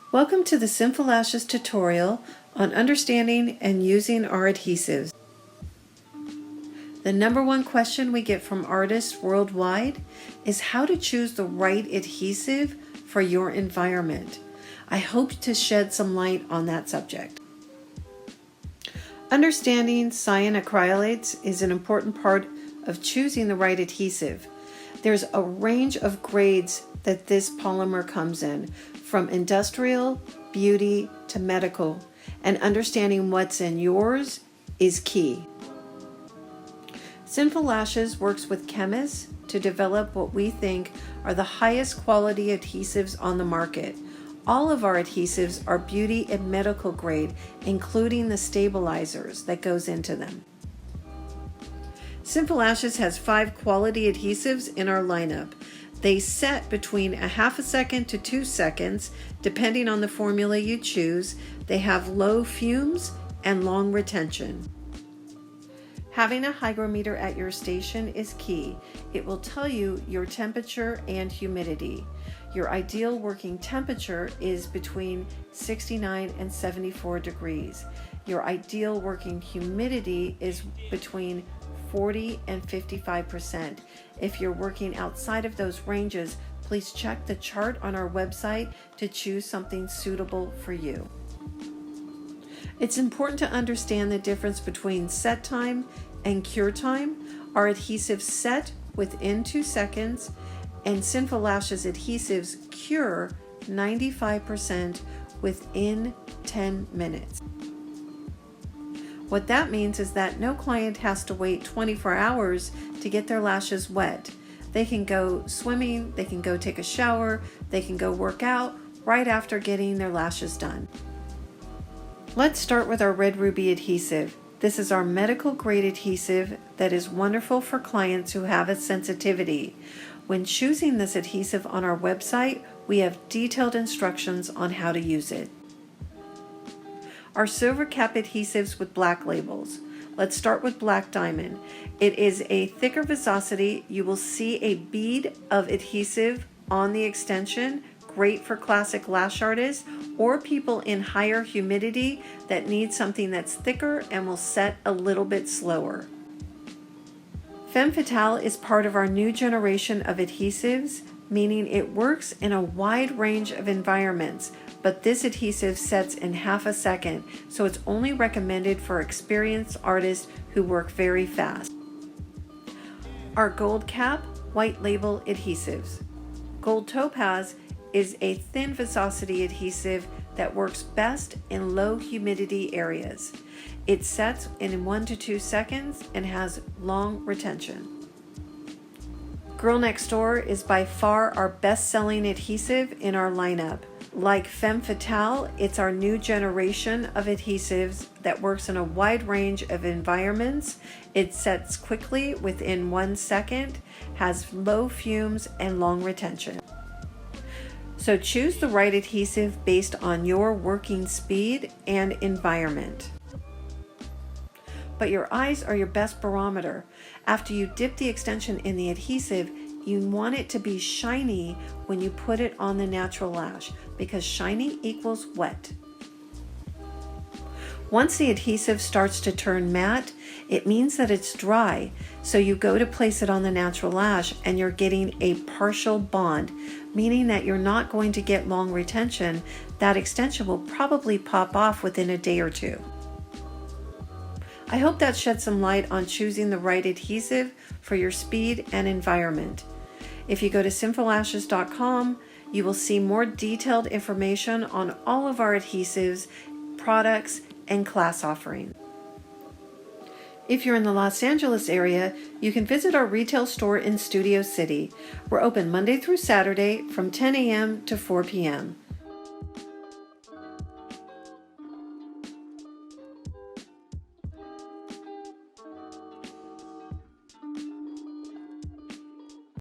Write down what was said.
Welcome to the Sinful Lashes tutorial on understanding and using our adhesives. The number one question we get from artists worldwide is how to choose the right adhesive for your environment. I hope to shed some light on that subject. Understanding cyanoacrylates is an important part of choosing the right adhesive. There's a range of grades that this polymer comes in, from industrial, beauty, to medical, and understanding what's in yours is key. Sinful Lashes works with chemists to develop what we think are the highest quality adhesives on the market. All of our adhesives are beauty and medical grade, including the stabilizers that goes into them. Sinful Lashes has 5 quality adhesives in our lineup. They set between a half a second to 2 seconds, depending on the formula you choose. They have low fumes and long retention. Having a hygrometer at your station is key. It will tell you your temperature and humidity. Your ideal working temperature is between 69 and 74 degrees. Your ideal working humidity is between 40 and 55%. If you're working outside of those ranges, please check the chart on our website to choose something suitable for you. It's important to understand the difference between set time and cure time. Our adhesives set within 2 seconds, and Sinful Lashes adhesives cure 95% within 10 minutes. What that means is that no client has to wait 24 hours to get their lashes wet. They can go swimming, they can go take a shower, they can go work out right after getting their lashes done. Let's start with our Red Ruby adhesive. This is our medical grade adhesive that is wonderful for clients who have a sensitivity. When choosing this adhesive on our website, we have detailed instructions on how to use it. Our silver cap adhesives with black labels. Let's start with Black Diamond. It is a thicker viscosity. You will see a bead of adhesive on the extension, great for classic lash artists or people in higher humidity that need something that's thicker and will set a little bit slower. Femme Fatale is part of our new generation of adhesives, meaning it works in a wide range of environments, but this adhesive sets in half a second, so it's only recommended for experienced artists who work very fast. Our Gold Cap white label adhesives. Gold Topaz is a thin viscosity adhesive that works best in low humidity areas. It sets in 1 to 2 seconds and has long retention. Girl Next Door is by far our best-selling adhesive in our lineup. Like Femme Fatale, it's our new generation of adhesives that works in a wide range of environments. It sets quickly within 1 second, has low fumes and long retention. So choose the right adhesive based on your working speed and environment. But your eyes are your best barometer. After you dip the extension in the adhesive, you want it to be shiny when you put it on the natural lash, because shiny equals wet. Once the adhesive starts to turn matte, it means that it's dry. So you go to place it on the natural lash and you're getting a partial bond, meaning that you're not going to get long retention. That extension will probably pop off within a day or two. I hope that shed some light on choosing the right adhesive for your speed and environment. If you go to sinfullashes.com, you will see more detailed information on all of our adhesives, products, and class offerings. If you're in the Los Angeles area, you can visit our retail store in Studio City. We're open Monday through Saturday from 10 a.m. to 4 p.m.